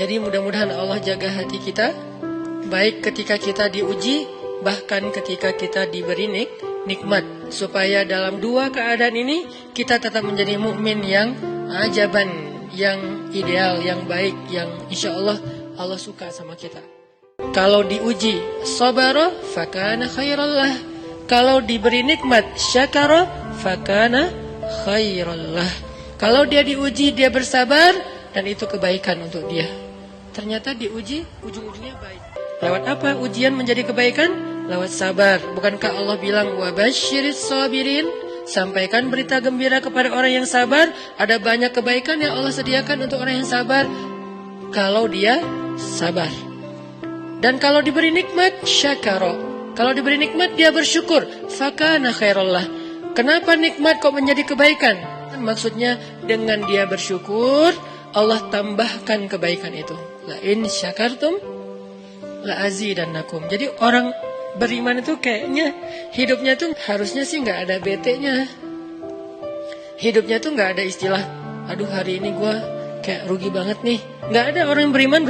Jadi mudah-mudahan Allah jaga hati kita, baik ketika kita diuji, bahkan ketika kita diberi nikmat, supaya dalam dua keadaan ini kita tetap menjadi mukmin yang ajaban, yang ideal, yang baik, yang insya Allah suka sama kita. Kalau diuji sabara fakana khairallah, kalau diberi nikmat syakara fakana khairallah. Kalau dia diuji dia bersabar, dan itu kebaikan untuk dia. Ternyata diuji ujung-ujungnya baik. Lewat apa ujian menjadi kebaikan? Lewat sabar. Bukankah Allah bilang wabasyiris sabirin? Sampaikan berita gembira kepada orang yang sabar. Ada banyak kebaikan yang Allah sediakan untuk orang yang sabar kalau dia sabar. Dan kalau diberi nikmat syakara. Kalau diberi nikmat dia bersyukur, fakana khairallah. Kenapa nikmat kok menjadi kebaikan? Maksudnya dengan dia bersyukur, Allah tambahkan kebaikan itu. La in syakartum la azidannakum. Jadi orang beriman itu kayaknya hidupnya tuh harusnya sih nggak ada bete-nya. Hidupnya tuh nggak ada istilah, aduh hari ini gue kayak rugi banget nih. Nggak ada orang yang beriman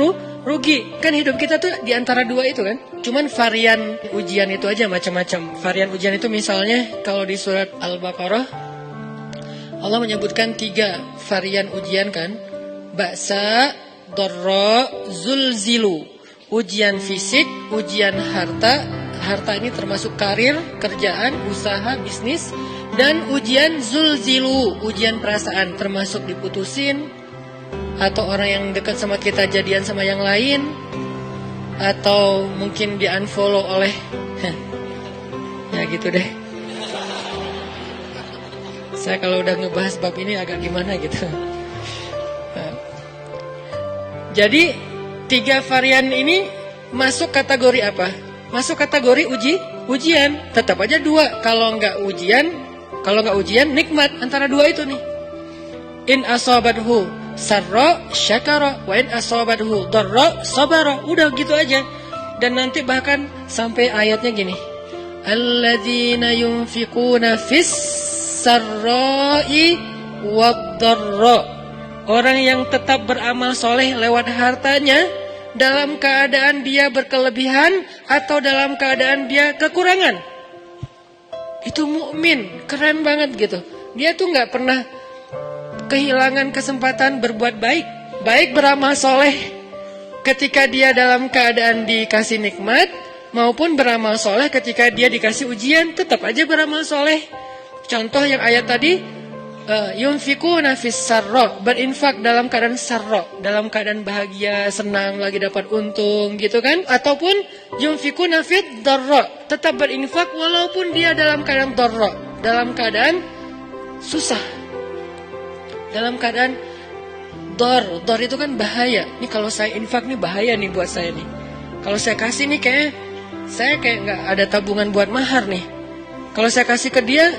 rugi. Kan hidup kita tuh di antara dua itu kan. Cuman varian ujian itu aja macam-macam. Varian ujian itu misalnya kalau di surat Al-Baqarah Allah menyebutkan 3 varian ujian kan. Ba'sa, dharra, zulzilu. Ujian fisik, ujian harta. Harta ini termasuk karir, kerjaan, usaha, bisnis. Dan ujian zulzilu, ujian perasaan, termasuk diputusin, atau orang yang dekat sama kita jadian sama yang lain, atau mungkin di-unfollow oleh ya gitu deh. Saya kalau udah ngebahas bab ini agak gimana gitu. Jadi 3 varian ini masuk kategori apa? Masuk kategori ujian. Tetap aja 2. Kalau nggak ujian nikmat. Antara 2 itu nih. In asabathu sarra syakara wa in asabathu dharra sabara. Udah gitu aja. Dan nanti bahkan sampai ayatnya gini. Alladzina yunfiquna fis sarra'i wad-dharra. Orang yang tetap beramal soleh lewat hartanya dalam keadaan dia berkelebihan atau dalam keadaan dia kekurangan. Itu mukmin, keren banget gitu. Dia tuh nggak pernah kehilangan kesempatan berbuat baik. Baik beramal soleh ketika dia dalam keadaan dikasih nikmat, maupun beramal soleh ketika dia dikasih ujian, tetap aja beramal soleh. Contoh yang ayat tadi, yunfikuna fis sarra, berinfak dalam keadaan sarra, dalam keadaan bahagia, senang, lagi dapat untung gitu kan. Ataupun yunfikuna fid dharra, tetap berinfak walaupun dia dalam keadaan dharra, dalam keadaan susah, dalam keadaan dor itu kan bahaya. Ini kalau saya infak nih bahaya nih buat saya nih. Kalau saya kasih nih saya kayak nggak ada tabungan buat mahar nih. Kalau saya kasih ke dia,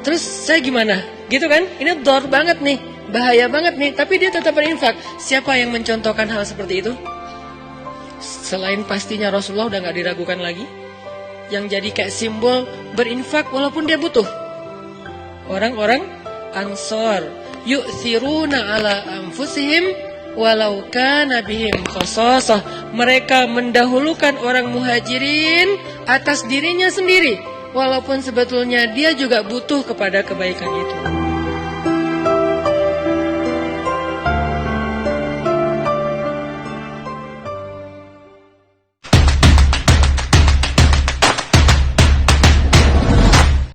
terus saya gimana? Gitu kan? Ini dor banget nih, bahaya banget nih. Tapi dia tetap berinfak. Siapa yang mencontohkan hal seperti itu? Selain pastinya Rasulullah udah gak diragukan lagi. Yang jadi kayak simbol berinfak walaupun dia butuh. Orang-orang Ansor, yu'thiruna ala anfusihim walau kana bihim khasasah. Mereka mendahulukan orang muhajirin atas dirinya sendiri, walaupun sebetulnya dia juga butuh kepada kebaikan itu.